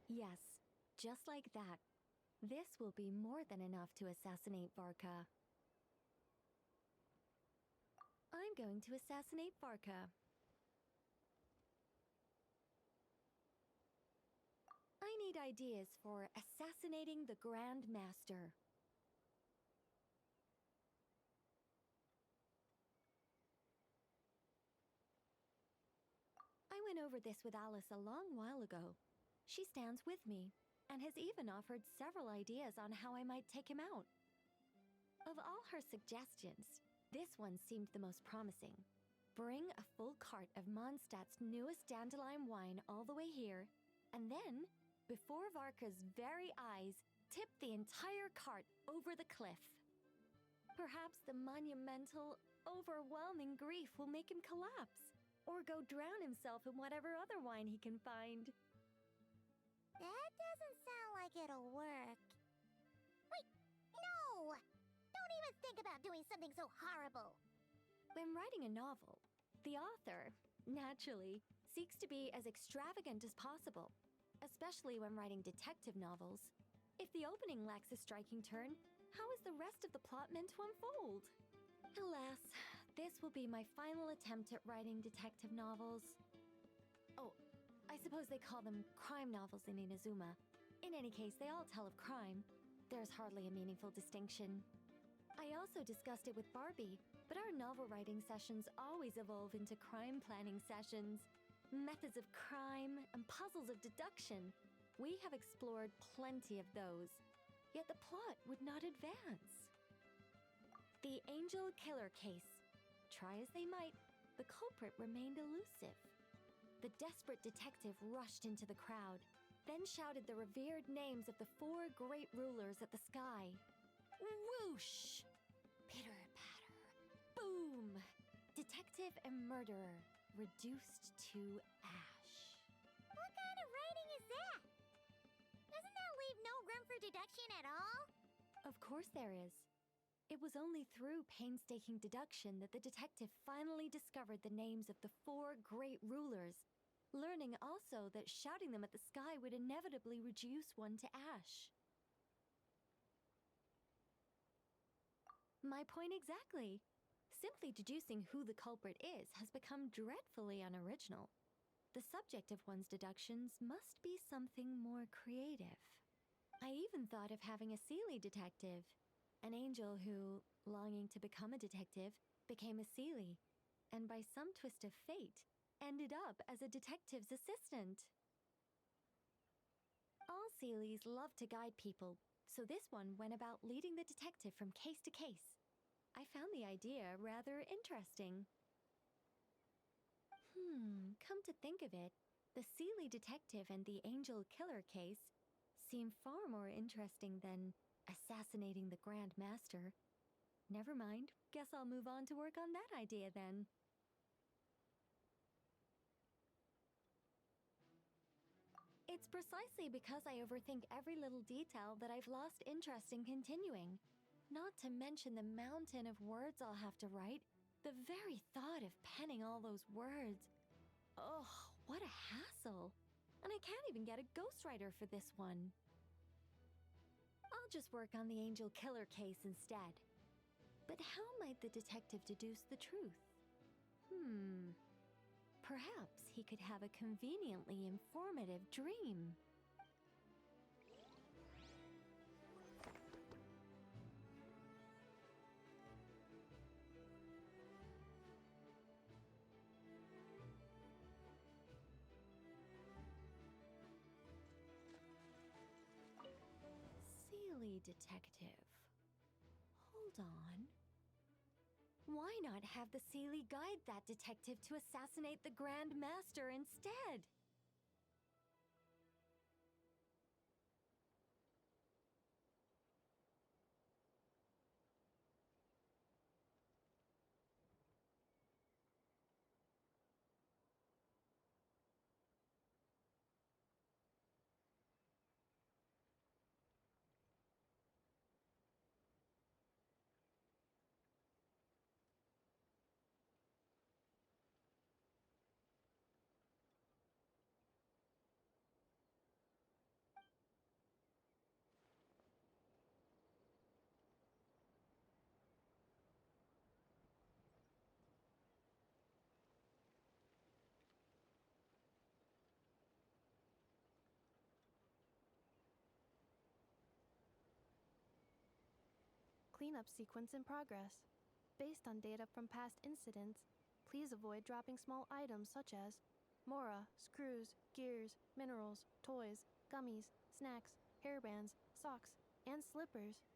Yes, just like that. This will be more than enough to assassinate Varka. I'm going to assassinate Varka. I need ideas for assassinating the Grand Master. I went over this with Alice a long while ago. She stands with me, and has even offered several ideas on how I might take him out. Of all her suggestions, this one seemed the most promising. Bring a full cart of Mondstadt's newest dandelion wine all the way here, and then, before Varka's very eyes, tip the entire cart over the cliff. Perhaps the monumental, overwhelming grief will make him collapse, or go drown himself in whatever other wine he can find. That doesn't sound like it'll work. Wait, no! Don't even think about doing something so horrible. When writing a novel, the author, naturally, seeks to be as extravagant as possible, especially when writing detective novels. If the opening lacks a striking turn, how is the rest of the plot meant to unfold? Alas, this will be my final attempt at writing detective novels. Oh, I suppose they call them crime novels in Inazuma. In any case, they all tell of crime. There's hardly a meaningful distinction. I also discussed it with Barbie, but our novel writing sessions always evolve into crime planning sessions. Methods of crime and puzzles of deduction. We have explored plenty of those, yet the plot would not advance. The Angel Killer case. Try as they might, the culprit remained elusive. The desperate detective rushed into the crowd, then shouted the revered names of the 4 great rulers at the sky. Whoosh! Pitter-patter. Boom! Detective and murderer reduced to ash. What kind of writing is that? Doesn't that leave no room for deduction at all? Of course there is. It was only through painstaking deduction that the detective finally discovered the names of the 4 great rulers, learning also that shouting them at the sky would inevitably reduce one to ash. My point exactly. Simply deducing who the culprit is has become dreadfully unoriginal. The subject of one's deductions must be something more creative. I even thought of having a Seelie detective. An angel who, longing to become a detective, became a Seelie, and by some twist of fate, ended up as a detective's assistant. All Seelies love to guide people, so this one went about leading the detective from case to case. I found the idea rather interesting. Come to think of it, the Seelie detective and the Angel Killer case seem far more interesting than assassinating the Grand Master. Never mind, guess I'll move on to work on that idea then. It's precisely because I overthink every little detail that I've lost interest in continuing. Not to mention the mountain of words I'll have to write. The very thought of penning all those words. Oh, what a hassle. And I can't even get a ghostwriter for this one. I'll just work on the Angel Killer case instead. But how might the detective deduce the truth? Perhaps he could have a conveniently informative dream. Seelie detective. Hold on. Why not have the Seelie guide that detective to assassinate the Grand Master instead? cleanup sequence in progress. Based on data from past incidents, please avoid dropping small items such as mora, screws, gears, minerals, toys, gummies, snacks, hairbands, socks, and slippers.